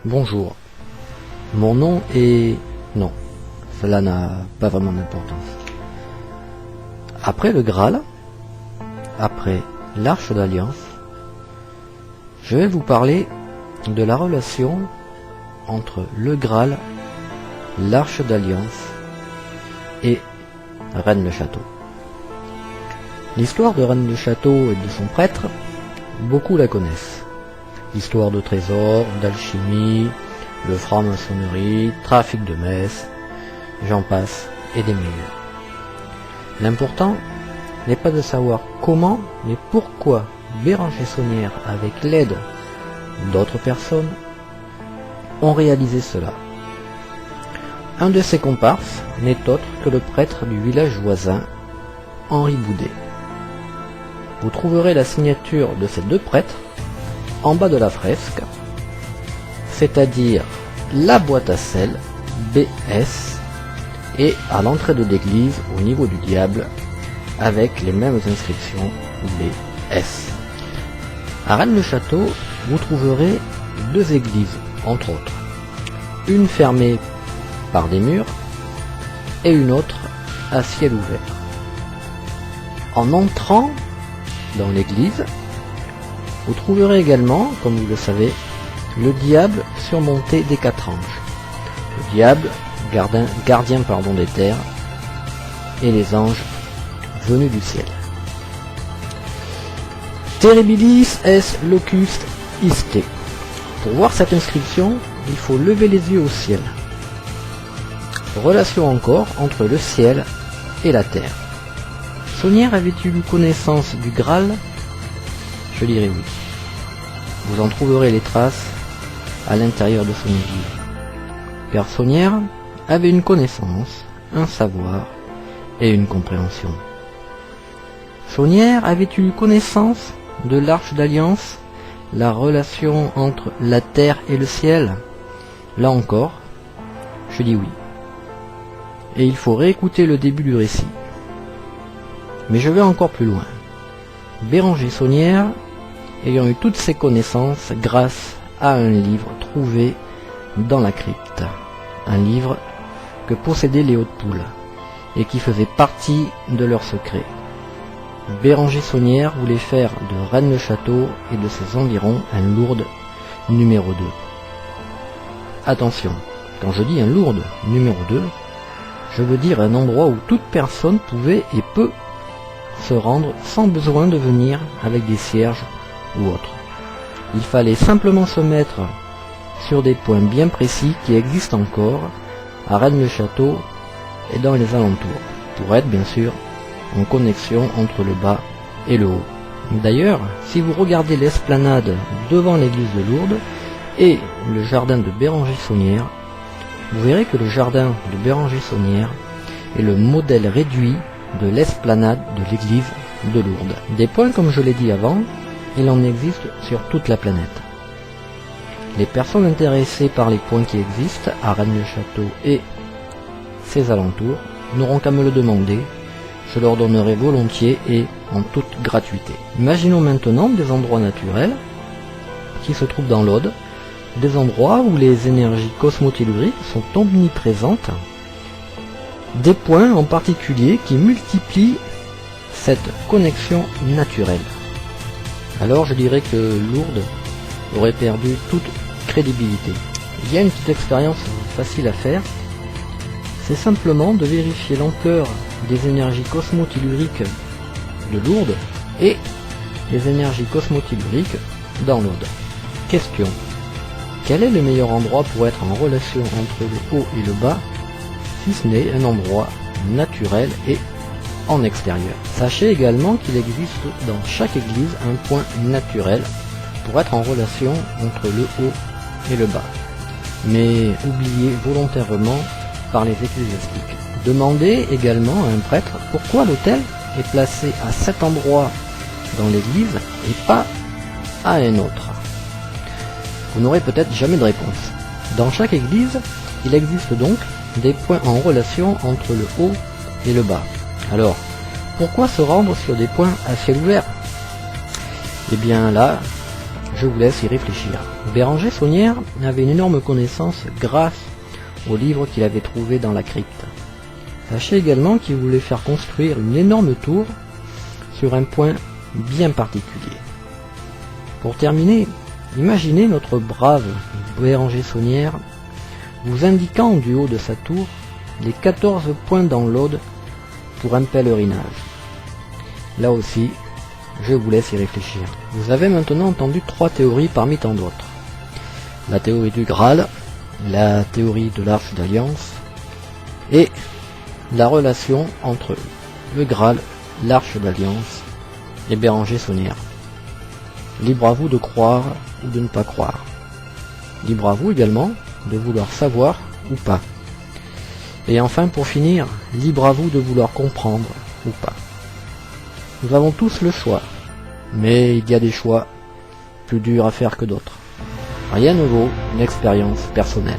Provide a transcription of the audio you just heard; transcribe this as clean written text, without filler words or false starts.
Bonjour, mon nom est... Non, cela n'a pas vraiment d'importance. Après le Graal, après l'Arche d'Alliance, je vais vous parler de la relation entre le Graal, l'Arche d'Alliance et Rennes-le-Château. L'histoire de Rennes-le-Château et de son prêtre, beaucoup la connaissent. Histoire de trésors, d'alchimie, de franc-maçonnerie, trafic de messes, j'en passe et des meilleurs. L'important n'est pas de savoir comment, mais pourquoi Béranger Saunière, avec l'aide d'autres personnes, ont réalisé cela. Un de ses comparses n'est autre que le prêtre du village voisin, Henri Boudet. Vous trouverez la signature de ces deux prêtres en bas de la fresque, c'est-à-dire la boîte à sel BS et à l'entrée de l'église au niveau du diable avec les mêmes inscriptions BS. À Rennes-le-Château, vous trouverez deux églises, entre autres. Une fermée par des murs et une autre à ciel ouvert. En entrant dans l'église, vous trouverez également, comme vous le savez, le diable surmonté des 4 anges. Le diable, gardien des terres, et les anges venus du ciel. Terribilis es locust iste. Pour voir cette inscription, il faut lever les yeux au ciel. Relation encore entre le ciel et la terre. Saunière avait-il eu connaissance du Graal? Je dirais oui. Vous en trouverez les traces à l'intérieur de son église. Car Saunière avait une connaissance, un savoir et une compréhension. Saunière avait-il eu connaissance de l'Arche d'Alliance, la relation entre la terre et le ciel? Là encore, je dis oui. Et il faut réécouter le début du récit. Mais je vais encore plus loin. Béranger Saunière, ayant eu toutes ses connaissances grâce à un livre trouvé dans la crypte. Un livre que possédaient les Hautes-Poules et qui faisait partie de leur secret. Béranger Saunière voulait faire de Rennes-le-Château et de ses environs un Lourdes numéro 2. Attention, quand je dis un Lourdes numéro 2, je veux dire un endroit où toute personne pouvait et peut se rendre sans besoin de venir avec des cierges ou autre. Il fallait simplement se mettre sur des points bien précis qui existent encore à Rennes-le-Château et dans les alentours, pour être bien sûr en connexion entre le bas et le haut. D'ailleurs, si vous regardez l'esplanade devant l'église de Lourdes et le jardin de Béranger Saunière, vous verrez que le jardin de Béranger Saunière est le modèle réduit de l'esplanade de l'église de Lourdes. Des points, comme je l'ai dit avant, il en existe sur toute la planète. Les personnes intéressées par les points qui existent à Rennes-le-Château et ses alentours n'auront qu'à me le demander, je leur donnerai volontiers et en toute gratuité. Imaginons maintenant des endroits naturels qui se trouvent dans l'Aude, des endroits où les énergies cosmotelluriques sont omniprésentes, des points en particulier qui multiplient cette connexion naturelle. Alors je dirais que Lourdes aurait perdu toute crédibilité. Il y a une petite expérience facile à faire, c'est simplement de vérifier l'ampleur des énergies cosmotelluriques de Lourdes et les énergies cosmotelluriques dans l'Aude. Question: quel est le meilleur endroit pour être en relation entre le haut et le bas, si ce n'est un endroit naturel et en extérieur? Sachez également qu'il existe dans chaque église un point naturel pour être en relation entre le haut et le bas, mais oublié volontairement par les ecclésiastiques. Demandez également à un prêtre pourquoi l'autel est placé à cet endroit dans l'église et pas à un autre. Vous n'aurez peut-être jamais de réponse. Dans chaque église, il existe donc des points en relation entre le haut et le bas. Alors, pourquoi se rendre sur des points à ciel ouvert? Eh bien là, je vous laisse y réfléchir. Béranger Saunière avait une énorme connaissance grâce au livre qu'il avait trouvé dans la crypte. Sachez également qu'il voulait faire construire une énorme tour sur un point bien particulier. Pour terminer, imaginez notre brave Béranger Saunière vous indiquant du haut de sa tour les 14 points dans l'Aude pour un pèlerinage. Là aussi, je vous laisse y réfléchir. Vous avez maintenant entendu 3 théories parmi tant d'autres. La théorie du Graal, la théorie de l'Arche d'Alliance et la relation entre le Graal, l'Arche d'Alliance et Béranger Saunière. Libre à vous de croire ou de ne pas croire. Libre à vous également de vouloir savoir ou pas. Et enfin, pour finir, libre à vous de vouloir comprendre ou pas. Nous avons tous le choix, mais il y a des choix plus durs à faire que d'autres. Rien ne vaut une expérience personnelle.